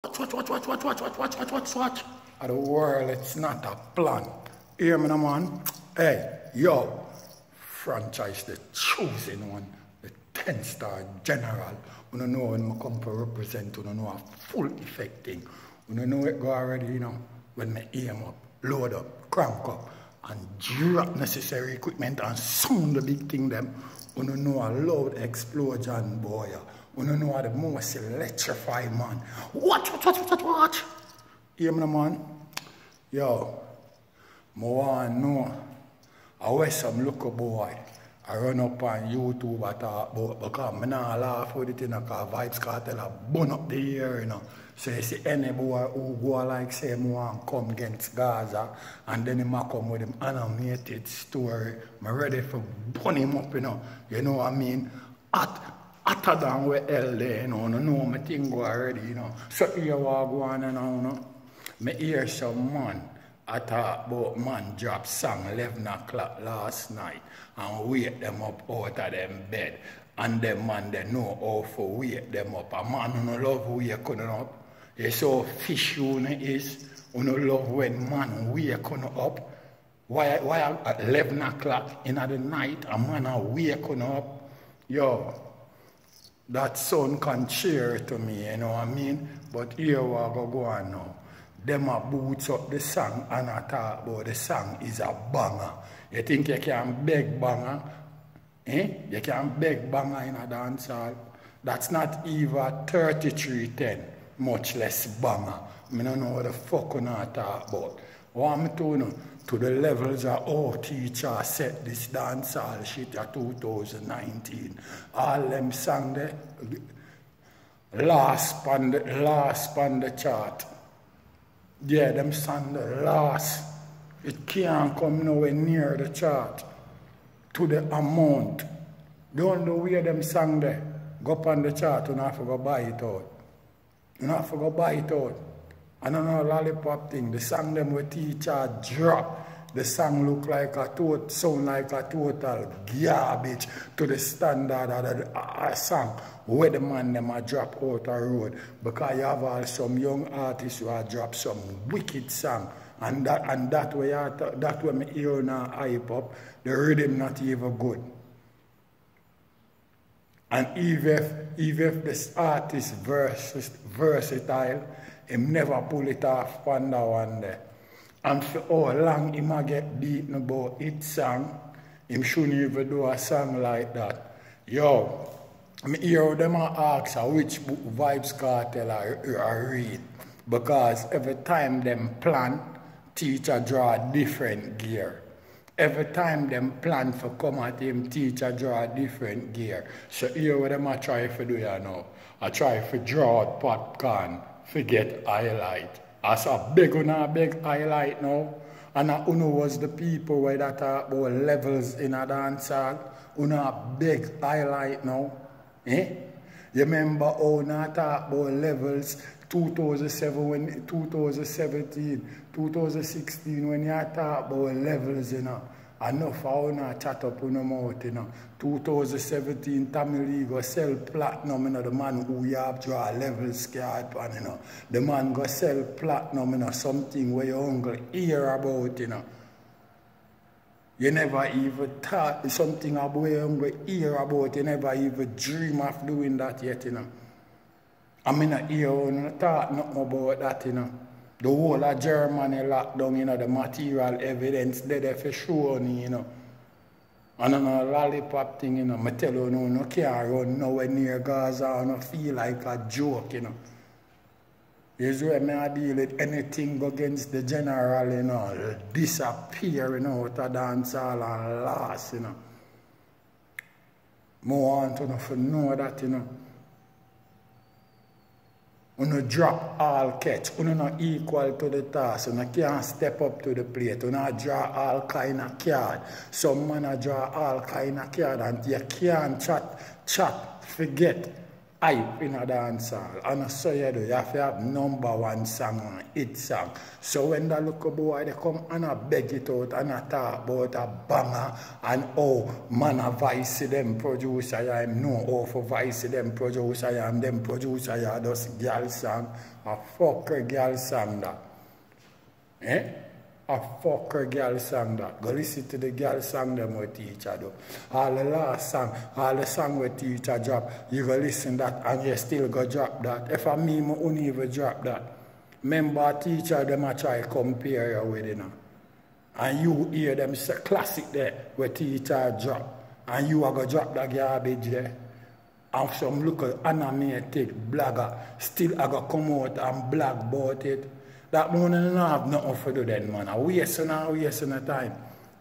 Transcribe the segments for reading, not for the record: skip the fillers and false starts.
Watch. Of the world, it's not a plan. Hear me, no, man? Hey, yo, franchise, the chosen one, the 10-star general. You know when I come to represent, you know a full effect thing. You know it go already, you know, when I aim up, load up, crank up, and drop necessary equipment and sound the big thing them. You know a loud explosion, boy. You know the most electrifying man. Watch. Hear me, man? Yo, I want to know how some local boy I run up on YouTube and talk about because I don't laugh with it, you know, because Vibes Cartel have burn up the air, you know. So you see any boy who go like say, I want to come against Gaza and then he might come with him animated story. I'm ready for burn him up, you know. You know what I mean? Hotter than where hell there, you know. I know my thing go already, you know. So here what go on, you know. I hear some man. I talk about man drop song 11 o'clock last night and wake them up out of them bed. And them man, they know how to wake them up. A man who no love waking up. You saw fish who is, who no love when man waking up. Why at 11 o'clock in the night, a man a waking up? Yo, that sound can cheer to me, you know what I mean? But here we go on now. Them a boots up the song and I talk about the song is a banger. You think you can beg banger? You can beg banger in a dance hall? That's not even 3310, much less banger. I don't know what the fuck you talk about. What I'm to know, to the levels of how teacher set this dance hall shit at 2019. All them song there, last on the chart. Yeah, them song the last. It can't come nowhere near the chart. To the amount. Don't know where them song there. Go up on the chart, you don't have to go buy it out. You don't have to go buy it out. I don't know lollipop thing. The song them with teacher drop. The song look like sound like a total garbage to the standard of the song where the man them a drop out the road. Because you have some young artists who have dropped some wicked song. And that way me hear now hype up, the rhythm not even good. And even if this artist versatile, him never pull it off on that one there. And for how long he might get beaten about it song, him shouldn't even do a song like that. Yo, I hear them ask which book Vibes Cartel I read. Because every time them plan, teacher draw a different gear. Every time them plan for come at him, teacher draw a different gear. So here what them I try to do you know. I try to draw out popcorn, forget highlight. As a big highlight now. And uno was the people where that talk about levels in a dance hall. Uno a big highlight now. You remember how I talk about levels 2017, 2016 when you talk about levels, you know. Enough how you chat up on your mouth, you know. 2017, Tamil League go sell platinum, you know, the man who you have draw levels card on, you know. The man go sell platinum, you know, something where your uncle hear about, you know. You never even thought something about your uncle hear about, you never even dream of doing that yet, you know. I mean, I hear you talk nothing about that, you know. The whole of Germany locked down, you know, the material evidence there for sure, you know. And on a lollipop thing, you know, I tell you, no can't run nowhere near Gaza, I don't feel like a joke, you know. Here's where I deal with anything against the general, you know, disappear, you know, out of dance hall and last, you know. I want to know that, you know. You drop all catch, you not equal to the task, you can't step up to the plate, you draw all kind of card. Some man draw all kind of card and you can't chat, forget. hype in a dancehall. And so you do, you have to have #1 song and hit song. So when the little boy they come and I beg it out and I talk about a banger and oh man a voice them producer I am no how for voice them producer I am them producer I just girl song, a fucker girl song that. A fucker girl song that. Go listen to the girl song them what teacher do. All the last song, all the song what teacher drop, you go listen that and you still go drop that. If I me won't even drop that. Remember teacher them a try compare you with it. And you hear them say classic there where teacher drop. And you are going to drop that garbage there. And some local animated blogger still are going to come out and blog about it. That man don't have nothing to do then, man. I wasting the time.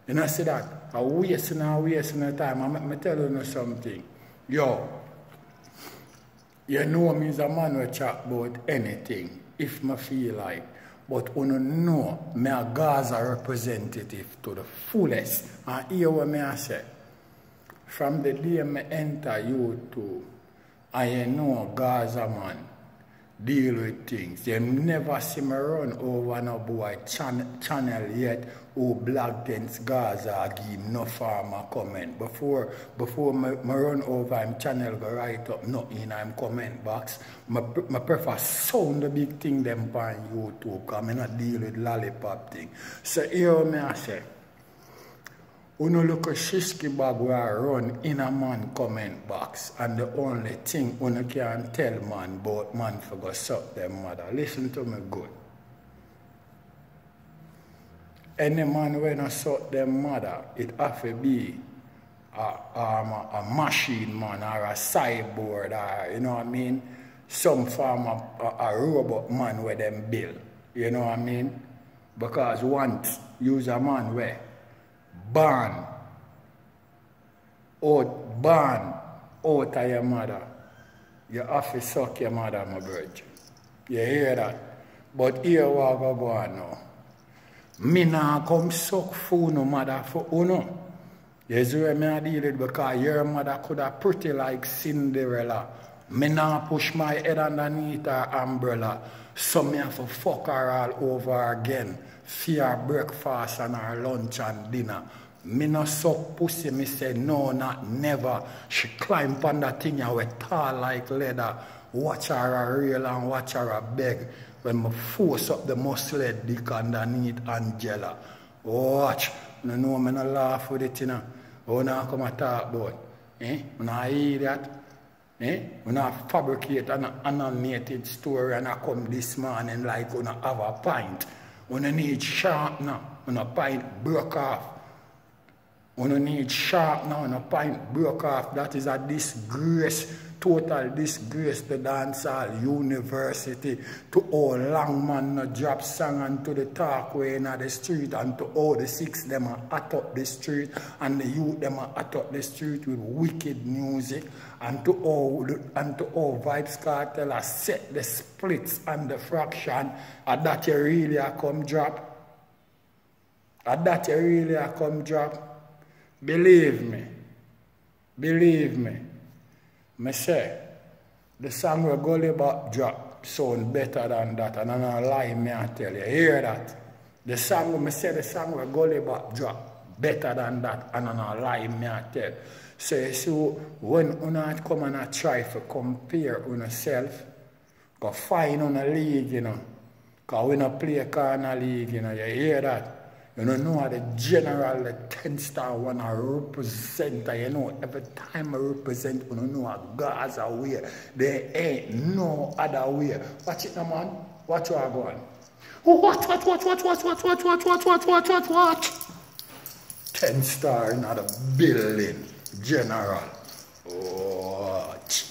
You know, see that? I wasting the time. I me tell you something. Yo, you know me as a man who chat about anything, if I feel like. But you know me a Gaza representative to the fullest. And hear what me I say. From the day I enter YouTube, I know Gaza man deal with things. You never see me run over no boy channel yet who blog against Gaza give him no farmer comment. Before me run over him channel go write up nothing in him comment box. I prefer sound the big thing them on YouTube because I not deal with lollipop thing. So here me I say, you look a shisky bag where I run in a man comment box and the only thing you can tell man about man for go suck them mother. Listen to me good. Any man when I suck them mother, it have to be a machine man or a cyborg or you know what I mean? Some form of a robot man where them build. You know what I mean? Because once use a man where born out of your mother. You have to suck your mother, my virgin. You hear that? But here what I go on now. Me nah come suck food no mother for uno. You see where me I deal with because your mother could have pretty like Cinderella. Me nah push my head underneath her umbrella. So me have to fuck her all over again. For her breakfast and her lunch and dinner. Me no suck pussy, me say no, not never. She climb on that thing and we tall like leather. Watch her a reel and watch her a beg. When me force up the muscle dick underneath Angela. Watch. You know me no laugh with it, you know. Oh, now come and talk about. You know hear that? You know fabricate an animated story and I come this morning like you have a pint. You need sharp now. You pint broke off. You need sharp now, and a pint broke off. That is a disgrace, total disgrace to dancehall university, to all long man no drop song and to the talkway in the street and to all the six them are at up the street and the youth them are at up the street with wicked music and to all Vibes Cartel are set the splits and the fraction and that you really are come drop. And that you really are come drop. Believe me, me say, the song we Gully Bop drop sound better than that, and I'm not lying, me I tell you, hear that? The song we Gully Bop drop better than that, and I'm not lying, me I tell you. So when you come and try to compare yourself, go find on a league, you know, because we don't play a corner league, you know, you hear that? You know how the general, the 10-star one I represent, you know, every time I represent, you know how Gaza way. There ain't no other way. Watch it now, man. Watch where I go on. Watch. 10-star in the building, general. Watch.